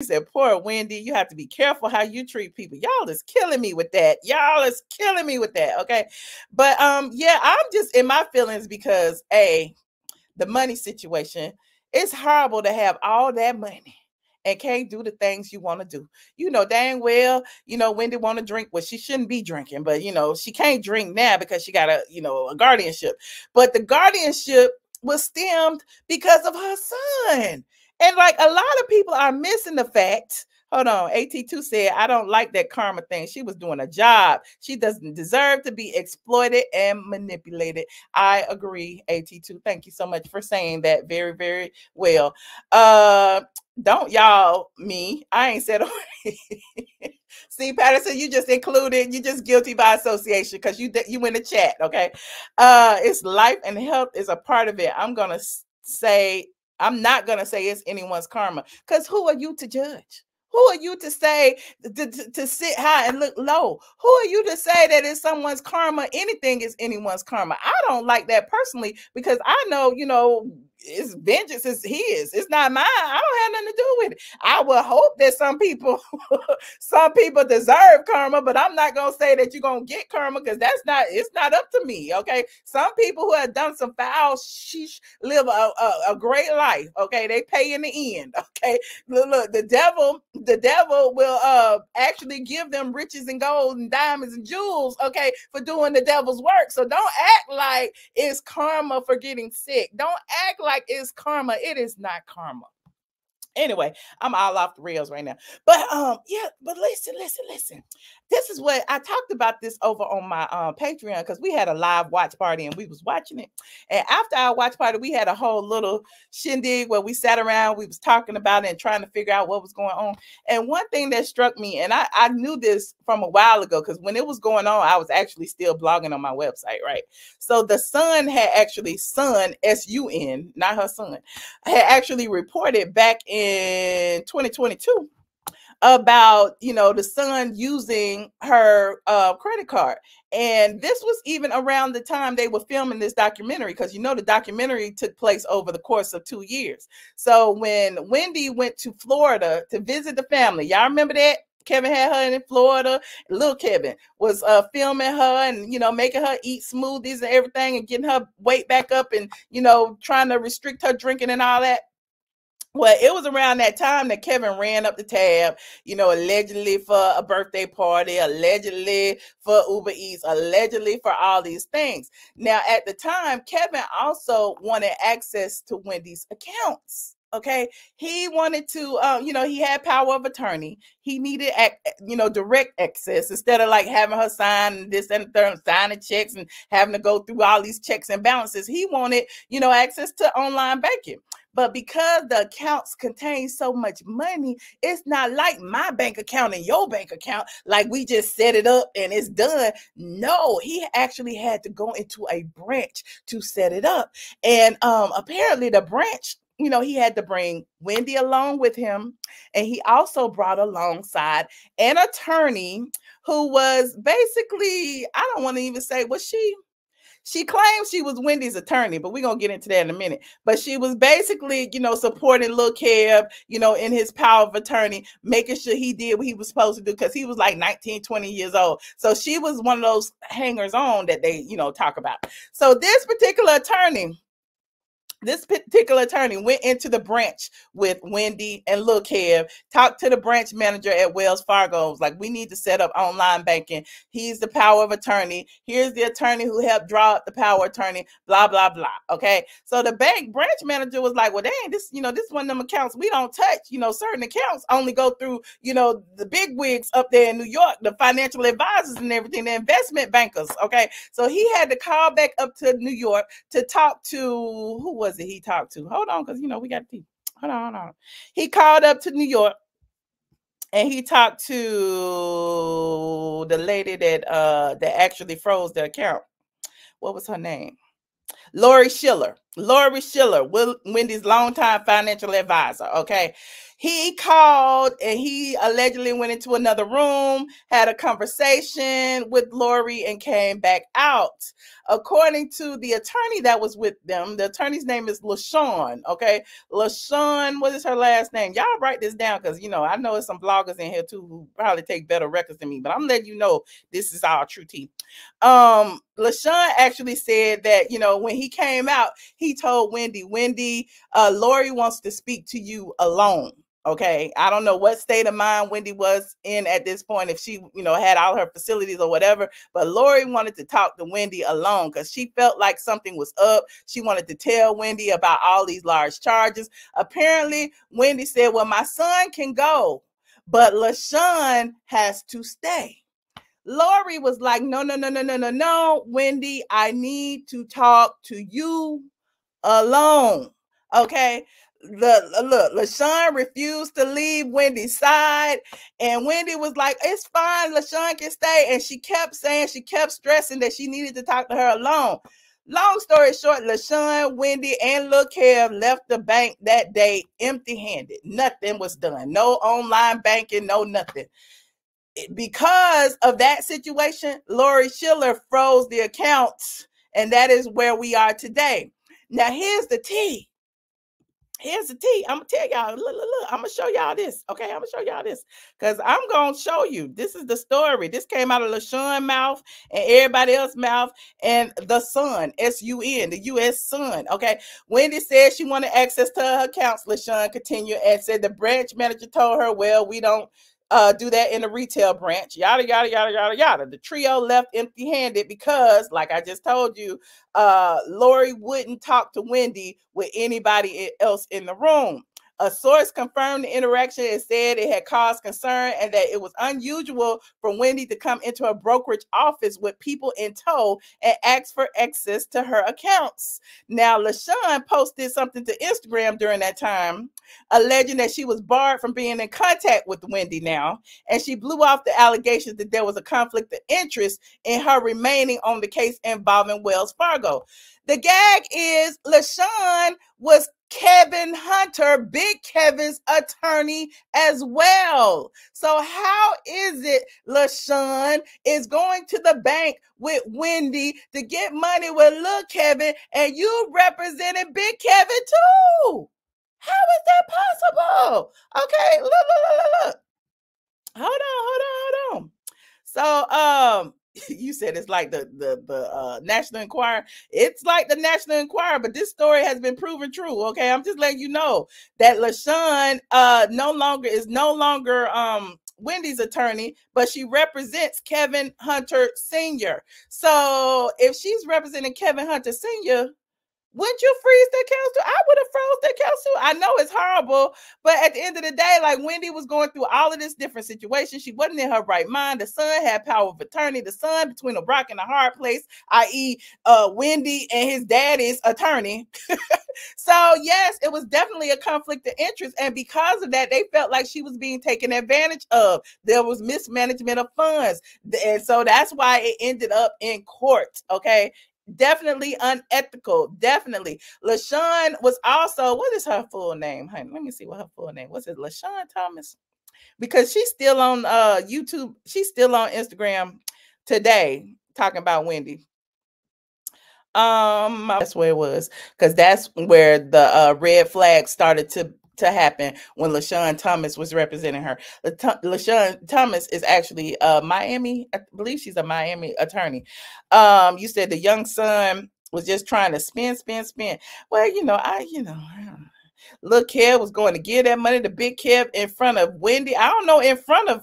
said, poor Wendy, you have to be careful how you treat people. Y'all is killing me with that. Y'all is killing me with that. Okay. But yeah, I'm just in my feelings because the money situation, it's horrible to have all that money and can't do the things you want to do. You know dang well, Wendy want to drink what she shouldn't be drinking, but she can't drink now because she got a guardianship. But the guardianship was stemmed because of her son. And like a lot of people are missing the fact. Hold on. AT2 said, I don't like that karma thing. She was doing a job. She doesn't deserve to be exploited and manipulated. I agree, AT2. Thank you so much for saying that very, very well. Don't y'all me. I ain't said See, Patterson, you just included, you just guilty by association because you in the chat, okay? It's life and health is a part of it. I'm not gonna say it's anyone's karma, because who are you to judge? Who are you to say to sit high and look low? Who are you to say that it's someone's karma? Anything is anyone's karma. I don't like that personally because I know, it's vengeance is his. It's not mine. I don't have nothing to do with it. I will hope that some people deserve karma, but I'm not gonna say that you're gonna get karma because it's not up to me. Okay. Some people who have done some foul sheesh live a great life. Okay, they pay in the end. Okay. Look, the devil will actually give them riches and gold and diamonds and jewels, okay, for doing the devil's work. So don't act like it's karma for getting sick. Don't act like it's karma. It is not karma. Anyway, I'm all off the rails right now. But yeah, but listen. This is what I talked about this over on my Patreon, because we had a live watch party and we was watching it. And after our watch party, we had a whole little shindig where we sat around, we was talking about it and trying to figure out what was going on. And one thing that struck me, and I knew this from a while ago, because when it was going on, I was actually still blogging on my website, right? So the Sun had actually, Sun, S-U-N, not her son, had actually reported back in 2022 about the Sun using her credit card. And this was even around the time they were filming this documentary, because the documentary took place over the course of 2 years. So when Wendy went to Florida to visit the family, y'all remember that? Kevin had her in Florida. Lil Kevin was filming her and, making her eat smoothies and everything and getting her weight back up and, trying to restrict her drinking and all that. Well, it was around that time that Kevin ran up the tab, allegedly for a birthday party, allegedly for Uber Eats, allegedly for all these things. Now, at the time, Kevin also wanted access to Wendy's accounts. Okay, he wanted to, he had power of attorney. He needed, direct access instead of like having her sign this and third, signing checks and having to go through all these checks and balances. He wanted, access to online banking. But because the accounts contain so much money, it's not like my bank account and your bank account, like we just set it up and it's done. No, he actually had to go into a branch to set it up. And apparently the branch, he had to bring Wendy along with him. And he also brought alongside an attorney who was basically, I don't want to even say, was she claimed she was Wendy's attorney, but we're going to get into that in a minute. But she was basically, supporting Lil Kev, in his power of attorney, making sure he did what he was supposed to do, because he was like 19, 20 years old. So she was one of those hangers on that they, talk about. So this particular attorney went into the branch with Wendy and Lil Kev, talked to the branch manager at Wells Fargo. Was like, we need to set up online banking. He's the power of attorney. Here's the attorney who helped draw up the power of attorney, blah, blah, blah. Okay. So the bank branch manager was like, well, dang, this is one of them accounts we don't touch. Certain accounts only go through, the big wigs up there in New York, the financial advisors and everything, the investment bankers. Okay. So he had to call back up to New York to talk to, who was it he talked to? Hold on, because we got to hold on. He called up to New York and he talked to the lady that actually froze the account. What was her name? Lori Schiller, Wendy's longtime financial advisor. Okay. He called and he allegedly went into another room, had a conversation with Lori, and came back out. According to the attorney that was with them, the attorney's name is LaShawn. Okay. LaShawn, what is her last name? Y'all write this down because, you know, I know there's some bloggers in here too who probably take better records than me, but I'm letting you know this is all true tea. LaShawn actually said that, you know, when he came out, he told Wendy, Lori wants to speak to you alone. Okay. I don't know what state of mind Wendy was in at this point, if she, you know, had all her facilities or whatever, but Lori wanted to talk to Wendy alone because she felt like something was up. She wanted to tell Wendy about all these large charges. Apparently, Wendy said, well, my son can go, but LaShawn has to stay. Lori was like, no, Wendy, I need to talk to you alone. Okay. Look, LaShawn refused to leave Wendy's side, and Wendy was like, it's fine, LaShawn can stay. And she kept stressing that she needed to talk to her alone. Long story short, LaShawn, Wendy, and Lil Kev left the bank that day empty-handed. Nothing was done. No online banking, no nothing. Because of that situation, Lori Schiller froze the accounts, and that is where we are today. Now, here's the tea. Here's the tea. I'm gonna tell y'all. Look. I'm gonna show y'all this. Okay, I'm gonna show y'all this because I'm gonna show you. This is the story. This came out of LaShawn's mouth and everybody else's mouth, and the Sun, S-U-N, the U.S. Sun. Okay, Wendy said she wanted access to her accounts. LaShawn continued and said the branch manager told her, "Well, we don't do that in the retail branch." Yada yada yada yada yada. The trio left empty-handed because, like I just told you, Lori wouldn't talk to Wendy with anybody else in the room. A source confirmed the interaction and said it had caused concern and that it was unusual for Wendy to come into a brokerage office with people in tow and ask for access to her accounts. Now, LaShawn posted something to Instagram during that time, alleging that she was barred from being in contact with Wendy now, and she blew off the allegations that there was a conflict of interest in her remaining on the case involving Wells Fargo. The gag is LaShawn was Kevin Hunter, Big Kevin's attorney as well. So how is it LaShawn is going to the bank with Wendy to get money with Lil Kevin, and you represented Big Kevin too? How is that possible? Okay, look. Hold on. So, you said it's like the National Enquirer. It's like the National Enquirer, but this story has been proven true. Okay, I'm just letting you know that LaShawn no longer Wendy's attorney, but she represents Kevin Hunter Sr. So if she's representing Kevin Hunter Sr., wouldn't you freeze the accounts too? I would have froze the accounts too. I know it's horrible, but at the end of the day, like, Wendy was going through all of this different situation. She wasn't in her right mind. The son had power of attorney. The son between a rock and a hard place, i.e., Wendy and his daddy's attorney. So yes, it was definitely a conflict of interest, and because of that, they felt like she was being taken advantage of. There was mismanagement of funds, and so that's why it ended up in court. Okay. Definitely unethical. Definitely. LaShawn was also, what is her full name? Honey, let me see what her full name was. It LaShawn Thomas? Because she's still on YouTube. She's still on Instagram today talking about Wendy. That's where it was, because that's where the red flag started to happen when LaShawn Thomas was representing her. LaShawn Thomas is actually Miami. I believe she's a Miami attorney. You said the young son was just trying to spin. Well, Lil Kev was going to give that money to Big Kev in front of Wendy. I don't know in front of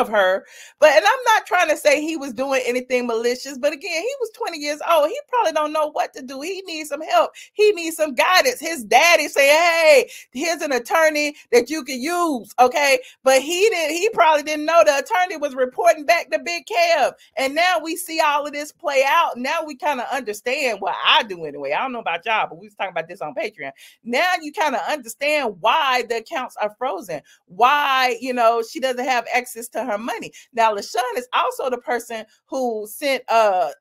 her, but, and I'm not trying to say he was doing anything malicious, but again, he was 20 years old. He probably don't know what to do. He needs some help. He needs some guidance. His daddy say, hey, here's an attorney that you can use. Okay. But he probably didn't know the attorney was reporting back to Big Kev. And now we see all of this play out. Now we kind of understand what I do anyway. I don't know about y'all, but we was talking about this on Patreon. now you kind of understand why the accounts are frozen, why, you know, she doesn't have access to her money. Now, LaShawn is also the person who sent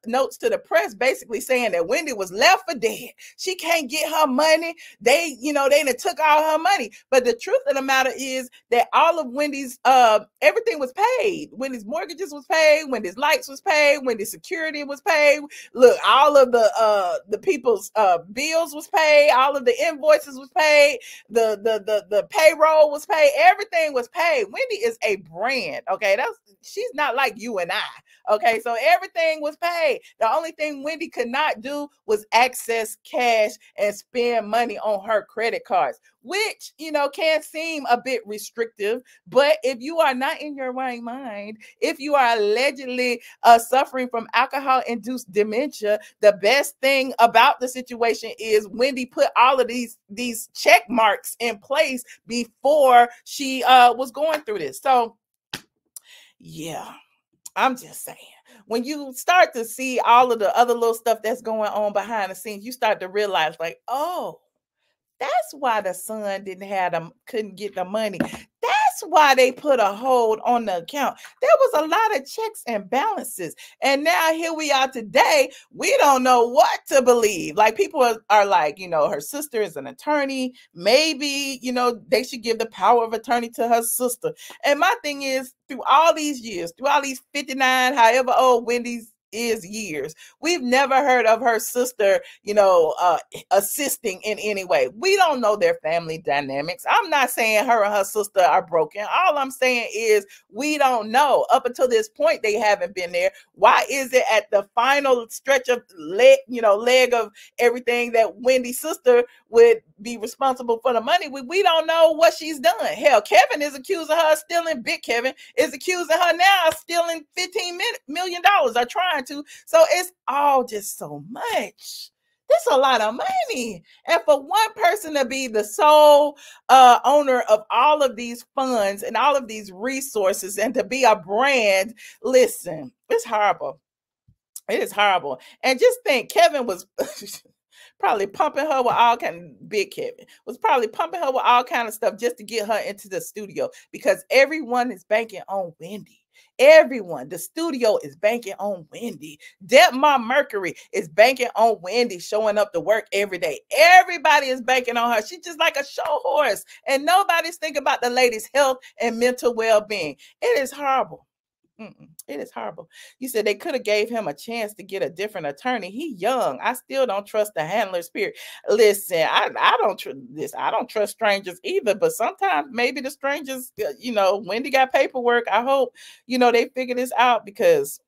notes to the press basically saying that Wendy was left for dead. She can't get her money. They, you know, they done took all her money. But the truth of the matter is that all of Wendy's, everything was paid. Wendy's mortgages was paid. Wendy's lights was paid. Wendy's security was paid. Look, all of the people's bills was paid. All of the invoices was paid. The payroll was paid. Everything was paid. Wendy is a brand. Okay, she's not like you and I. Okay, so everything was paid. The only thing Wendy could not do was access cash and spend money on her credit cards, which, you know, can seem a bit restrictive. But if you are not in your right mind, if you are allegedly suffering from alcohol-induced dementia, the best thing about the situation is Wendy put all of these check marks in place before she was going through this. So, yeah. I'm just saying, when you start to see all of the other little stuff that's going on behind the scenes, you start to realize, like, oh, that's why the son couldn't get the money. That's why they put a hold on the account. There was a lot of checks and balances. And now here we are today. We don't know what to believe. Like, people are like, you know, her sister is an attorney. Maybe, you know, they should give the power of attorney to her sister. And my thing is, through all these years, through all these 59, however old Wendy's is years, we've never heard of her sister, you know, assisting in any way. We don't know their family dynamics. I'm not saying her and her sister are broken. All I'm saying is we don't know. Up until this point, they haven't been there. Why is it at the final stretch of leg of everything that Wendy's sister would be responsible for the money? We don't know what she's done. Hell, Kevin is accusing her of stealing. Big Kevin is accusing her now of stealing $15 million, or trying to. So it's all just so much. That's a lot of money. And for one person to be the sole owner of all of these funds and all of these resources, and to be a brand, listen, it's horrible. It is horrible. And just think, Kevin was probably pumping her with all kind of, Big Kevin was probably pumping her with all kind of stuff just to get her into the studio, because everyone is banking on Wendy. Everyone, the studio is banking on Wendy. Debmar Mercury is banking on Wendy showing up to work every day. Everybody is banking on her. She's just like a show horse, and nobody's thinking about the lady's health and mental well-being. It is horrible. It is horrible. You said they could have gave him a chance to get a different attorney. He young. I still don't trust the handler's spirit. Listen, I don't trust this. I don't trust strangers either. But sometimes maybe the strangers, you know, Wendy got paperwork. I hope, you know, they figure this out, because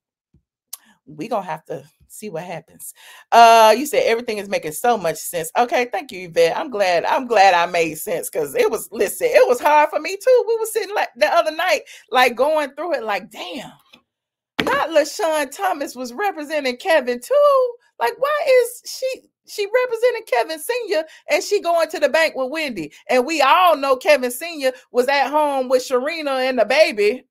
we gonna have to see what happens. You said everything is making so much sense. Okay, thank you, Yvette. I'm glad I made sense, because it was hard for me too. We were sitting like the other night, like going through it, like, damn, not LaShawn Thomas was representing Kevin too. Like, why is she representing Kevin Sr. and she going to the bank with Wendy? And we all know Kevin Sr. was at home with Sharina and the baby.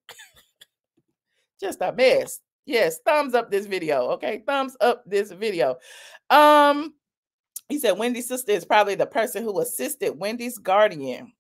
Just a mess. Yes, thumbs up this video. Okay, thumbs up this video. He said Wendy's sister is probably the person who assisted Wendy's guardian.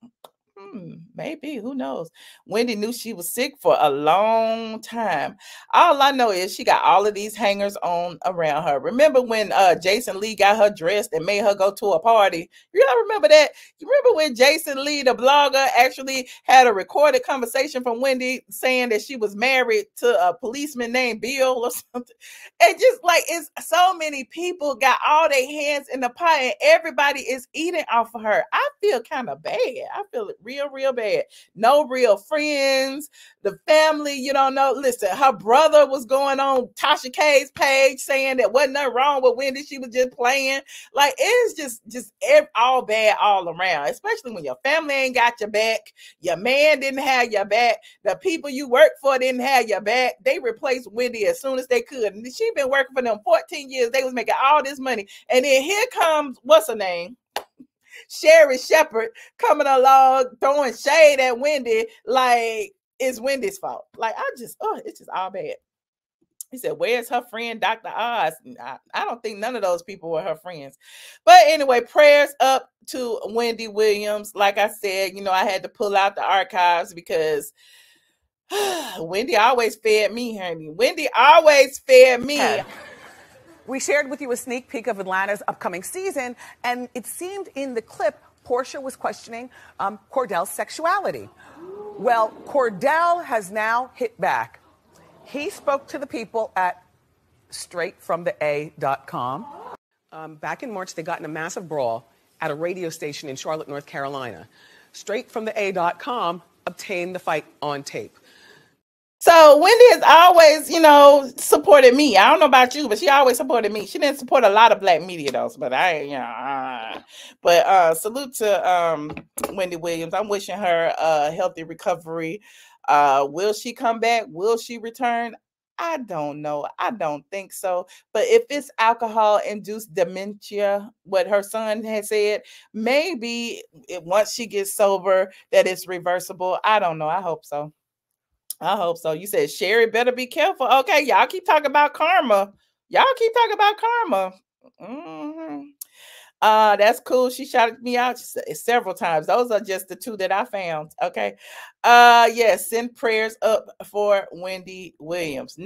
Maybe, who knows? Wendy knew she was sick for a long time. All I know is she got all of these hangers on around her. Remember when Jason Lee got her dressed and made her go to a party? You all remember that? You remember when Jason Lee, the blogger, actually had a recorded conversation from Wendy saying that she was married to a policeman named Bill or something? And just like, it's so many people got all their hands in the pie, and everybody is eating off of her. I feel kind of bad. I feel it real bad. No real friends. The family, you don't know. Listen, her brother was going on Tasha K's page saying that wasn't nothing wrong with Wendy. She was just playing. Like, it's just all bad all around, especially when your family ain't got your back. Your man didn't have your back. The people you work for didn't have your back. They replaced Wendy as soon as they could. And she been working for them 14 years. They was making all this money. And then here comes, what's her name? Sherry Shepherd coming along, throwing shade at Wendy like it's Wendy's fault. Like, it's just all bad. He said, where's her friend, Dr. Oz? I don't think none of those people were her friends. But anyway, prayers up to Wendy Williams. Like I said, you know, I had to pull out the archives because Wendy always fed me, honey. Wendy always fed me. We shared with you a sneak peek of Atlanta's upcoming season, and it seemed in the clip Portia was questioning Cordell's sexuality. Well, Cordell has now hit back. He spoke to the people at straightfromtheA.com. Back in March, they got in a massive brawl at a radio station in Charlotte, North Carolina. StraightfromtheA.com obtained the fight on tape. So Wendy has always, you know, supported me. I don't know about you, but she always supported me. She didn't support a lot of black media though, but salute to Wendy Williams. I'm wishing her a healthy recovery. Will she come back? Will she return? I don't know. I don't think so. But if it's alcohol-induced dementia, what her son has said, maybe once she gets sober, that it's reversible. I don't know. I hope so. I hope so. You said Sherry better be careful. Okay, y'all keep talking about karma. Y'all keep talking about karma. That's cool. She shouted me out several times. Those are just the two that I found. Okay. Yes, send prayers up for Wendy Williams.